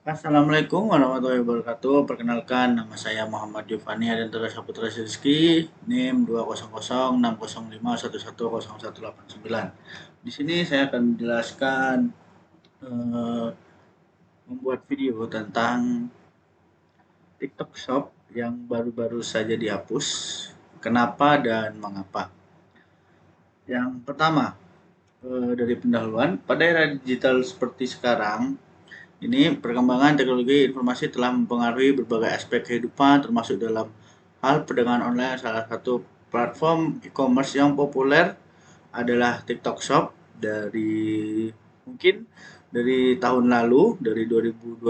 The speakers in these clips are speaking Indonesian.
Assalamualaikum warahmatullahi wabarakatuh. Perkenalkan, nama saya Muhammad Giovanni Adentara Saputra Rizky, NIM 2006051110189. Di sini saya akan menjelaskan eh, membuat video tentang TikTok Shop yang baru-baru saja dihapus. Kenapa dan mengapa? Yang pertama, dari pendahuluan, pada era digital seperti sekarang, ini perkembangan teknologi informasi telah mempengaruhi berbagai aspek kehidupan termasuk dalam hal perdagangan online. Salah satu platform e-commerce yang populer adalah TikTok Shop mungkin dari tahun lalu, dari 2022.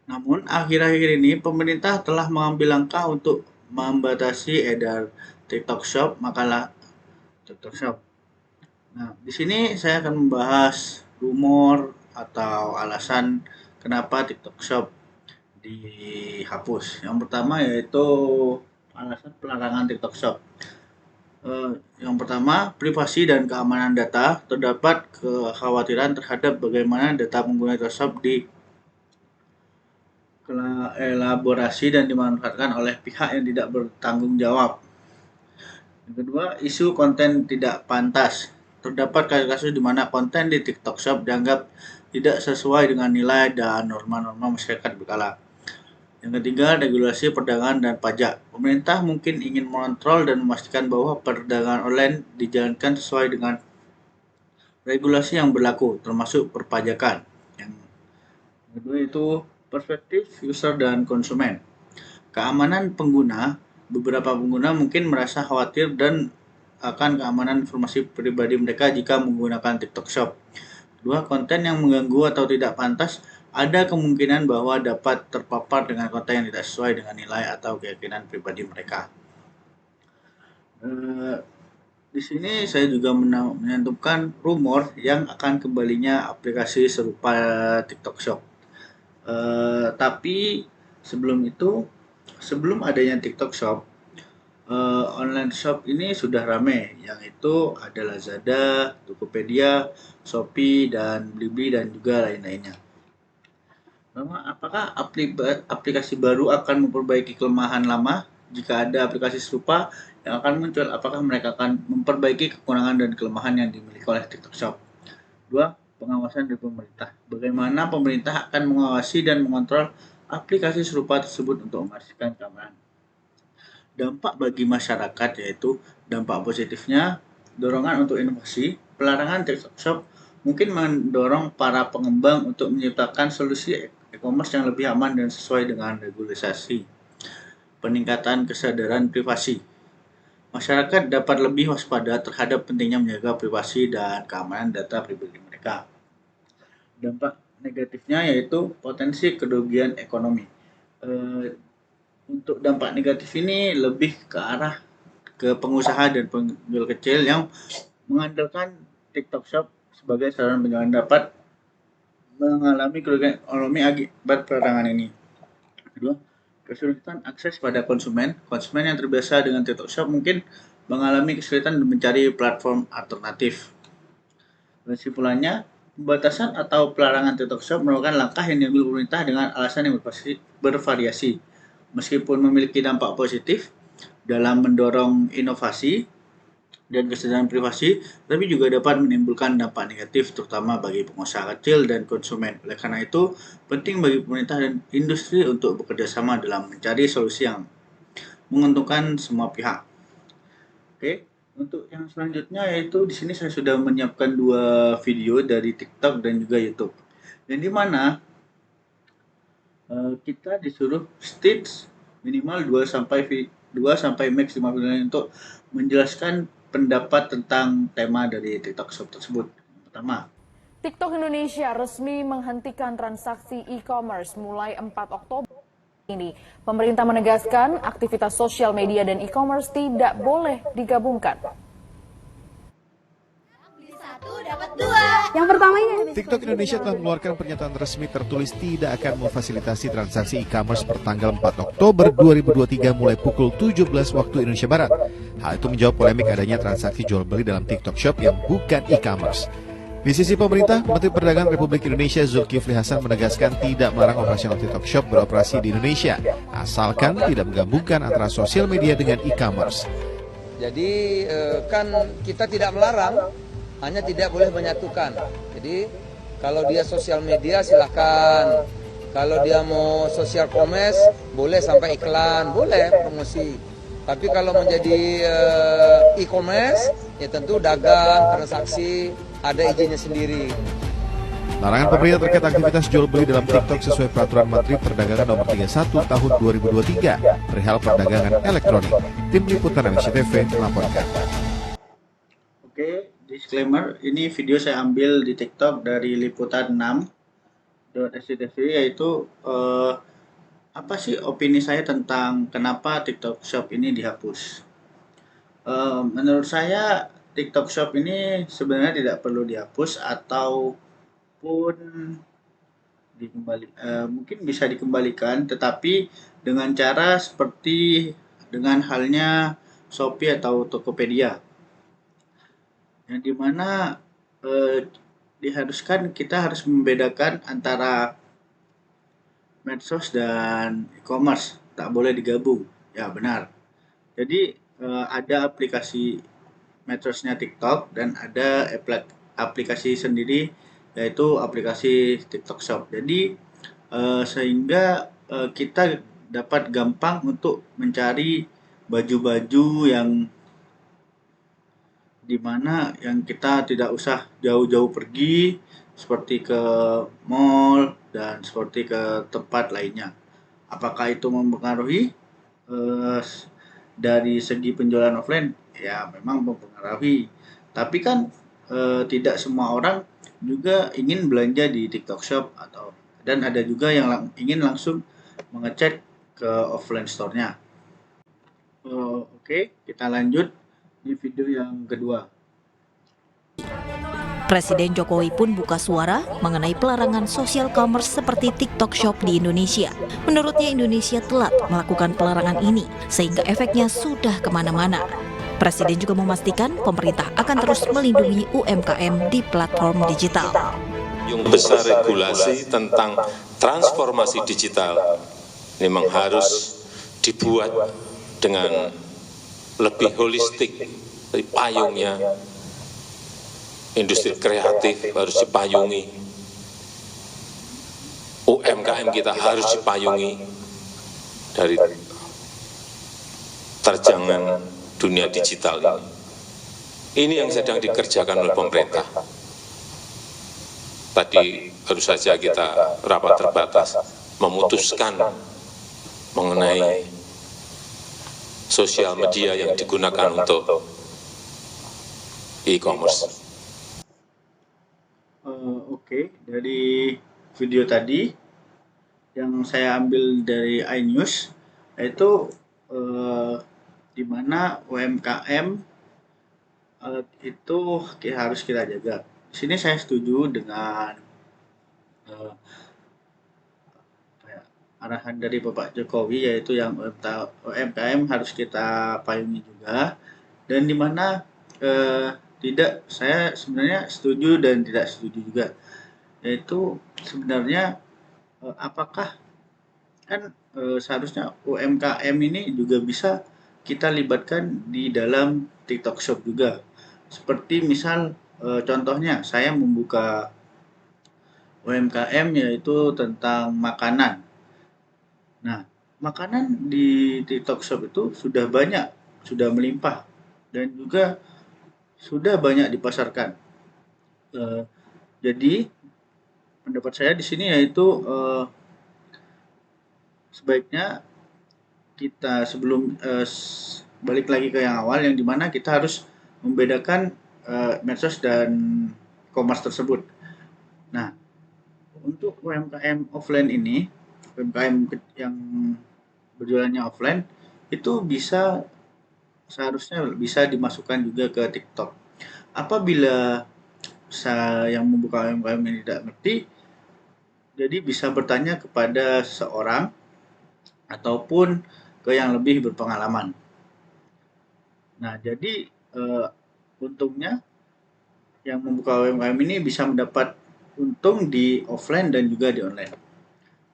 Namun akhir-akhir ini pemerintah telah mengambil langkah untuk membatasi edar TikTok Shop, makalah TikTok Shop. Nah, di sini saya akan membahas rumor atau alasan kenapa TikTok Shop dihapus. Yang pertama yaitu alasan pelarangan TikTok Shop. Yang pertama, privasi dan keamanan data. Terdapat kekhawatiran terhadap bagaimana data pengguna TikTok Shop dielaborasi dan dimanfaatkan oleh pihak yang tidak bertanggung jawab. Yang kedua, isu konten tidak pantas. Terdapat kasus-kasus di mana konten di TikTok Shop dianggap tidak sesuai dengan nilai dan norma-norma masyarakat berkala. Yang ketiga, regulasi perdagangan dan pajak. Pemerintah mungkin ingin mengontrol dan memastikan bahwa perdagangan online dijalankan sesuai dengan regulasi yang berlaku, termasuk perpajakan. Yang kedua itu perspektif user dan konsumen. Keamanan pengguna, beberapa pengguna mungkin merasa khawatir dan akan keamanan informasi pribadi mereka jika menggunakan TikTok Shop. Kedua, konten yang mengganggu atau tidak pantas, ada kemungkinan bahwa dapat terpapar dengan konten yang tidak sesuai dengan nilai atau keyakinan pribadi mereka. Di sini saya juga menyantumkan rumor yang akan kembalinya aplikasi serupa TikTok Shop. Tapi sebelum adanya TikTok Shop, online shop ini sudah ramai, yang itu ada Lazada, Tokopedia, Shopee, dan Blibli, dan juga lain-lainnya. Apakah aplikasi baru akan memperbaiki kelemahan lama? Jika ada aplikasi serupa yang akan muncul, apakah mereka akan memperbaiki kekurangan dan kelemahan yang dimiliki oleh TikTok Shop? 2. Pengawasan dari pemerintah. Bagaimana pemerintah akan mengawasi dan mengontrol aplikasi serupa tersebut untuk memastikan keamanan? Dampak bagi masyarakat yaitu dampak positifnya, dorongan untuk inovasi. Pelarangan TikTok Shop mungkin mendorong para pengembang untuk menciptakan solusi e-commerce yang lebih aman dan sesuai dengan regulasi. Peningkatan kesadaran privasi. Masyarakat dapat lebih waspada terhadap pentingnya menjaga privasi dan keamanan data pribadi mereka. Dampak negatifnya yaitu potensi kerugian ekonomi. Untuk dampak negatif ini lebih ke arah ke pengusaha dan penjual kecil yang mengandalkan TikTok Shop sebagai saluran penjualan dapat mengalami kerugian ekonomi akibat pelarangan ini. Kedua, kesulitan akses pada konsumen. Konsumen yang terbiasa dengan TikTok Shop mungkin mengalami kesulitan mencari platform alternatif. Kesimpulannya, pembatasan atau pelarangan TikTok Shop merupakan langkah yang diambil pemerintah dengan alasan yang bervariasi. Meskipun memiliki dampak positif dalam mendorong inovasi dan kesadaran privasi, tapi juga dapat menimbulkan dampak negatif terutama bagi pengusaha kecil dan konsumen. Oleh karena itu, penting bagi pemerintah dan industri untuk bekerja sama dalam mencari solusi yang menguntungkan semua pihak. Oke, untuk yang selanjutnya yaitu di sini saya sudah menyiapkan 2 video dari TikTok dan juga YouTube. Yang di mana kita disuruh stage minimal 2 sampai max 5 video untuk menjelaskan pendapat tentang tema dari TikTok Shop tersebut. Pertama, TikTok Indonesia resmi menghentikan transaksi e-commerce mulai 4 Oktober ini. Pemerintah menegaskan aktivitas sosial media dan e-commerce tidak boleh digabungkan. Yang pertama ini TikTok Indonesia telah mengeluarkan pernyataan resmi tertulis tidak akan memfasilitasi transaksi e-commerce pertanggal 4 Oktober 2023 mulai pukul 17 waktu Indonesia Barat. Hal itu menjawab polemik adanya transaksi jual beli dalam TikTok Shop yang bukan e-commerce. Di sisi pemerintah, Menteri Perdagangan Republik Indonesia Zulkifli Hasan menegaskan tidak melarang operasional TikTok Shop beroperasi di Indonesia, asalkan tidak menggabungkan antara sosial media dengan e-commerce. Jadi kan kita tidak melarang, hanya tidak boleh menyatukan. Jadi kalau dia sosial media silahkan, kalau dia mau sosial commerce boleh sampai iklan, boleh promosi. Tapi kalau menjadi e-commerce ya tentu dagang, transaksi, ada izinnya sendiri. Larangan pemerintah terkait aktivitas jual beli dalam TikTok sesuai peraturan Menteri Perdagangan Nomor 31 Tahun 2023 perihal perdagangan elektronik. Tim Liputan SCTV melaporkan. Oke, disclaimer, ini video saya ambil di TikTok dari liputan 6.sctv, yaitu apa sih opini saya tentang kenapa TikTok Shop ini dihapus. Menurut saya TikTok Shop ini sebenarnya tidak perlu dihapus ataupun mungkin bisa dikembalikan, tetapi dengan cara seperti dengan halnya Shopee atau Tokopedia, yang dimana diharuskan kita harus membedakan antara medsos dan e-commerce, tak boleh digabung. Ya benar. Jadi ada aplikasi medsosnya TikTok dan ada aplikasi sendiri, yaitu aplikasi TikTok Shop. Jadi sehingga kita dapat gampang untuk mencari baju-baju yang dimana yang kita tidak usah jauh-jauh pergi seperti ke mall dan seperti ke tempat lainnya. Apakah itu mempengaruhi dari segi penjualan offline? Ya memang mempengaruhi. Tapi kan tidak semua orang juga ingin belanja di TikTok Shop dan ada juga yang ingin langsung mengecek ke offline store-nya. Oke, kita lanjut di video yang kedua. Presiden Jokowi pun buka suara mengenai pelarangan social commerce seperti TikTok Shop di Indonesia. Menurutnya Indonesia telat melakukan pelarangan ini sehingga efeknya sudah kemana-mana. Presiden juga memastikan pemerintah akan terus melindungi UMKM di platform digital. Yang besar regulasi tentang transformasi digital memang harus dibuat dengan lebih holistik, dari payungnya. Industri kreatif harus dipayungi, UMKM kita harus dipayungi dari terjangan dunia digital ini. Ini yang sedang dikerjakan oleh pemerintah. Tadi baru saja kita rapat terbatas memutuskan mengenai sosial media yang digunakan untuk e-commerce. Oke, dari video tadi yang saya ambil dari iNews, yaitu di mana UMKM itu harus kita jaga. Di sini saya setuju dengan arahan dari Bapak Jokowi, yaitu yang UMKM harus kita payungi juga, dan di mana saya sebenarnya setuju dan tidak setuju juga, yaitu sebenarnya apakah kan seharusnya UMKM ini juga bisa kita libatkan di dalam TikTok Shop juga, seperti misal contohnya saya membuka UMKM yaitu tentang makanan. Nah, makanan di TikTok Shop itu sudah banyak, sudah melimpah, dan juga sudah banyak dipasarkan. Jadi pendapat saya di sini yaitu sebaiknya kita sebelum balik lagi ke yang awal, yang dimana kita harus membedakan medsos dan e-commerce tersebut. Nah, untuk UMKM offline ini, UMKM yang berjualannya offline itu seharusnya bisa dimasukkan juga ke TikTok. Apabila yang membuka UMKM ini tidak ngerti, jadi bisa bertanya kepada seorang ataupun ke yang lebih berpengalaman. Nah, jadi untungnya yang membuka UMKM ini bisa mendapat untung di offline dan juga di online.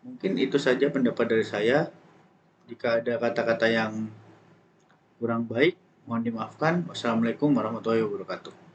Mungkin itu saja pendapat dari saya. Jika ada kata-kata yang kurang baik, mohon dimaafkan. Wassalamualaikum warahmatullahi wabarakatuh.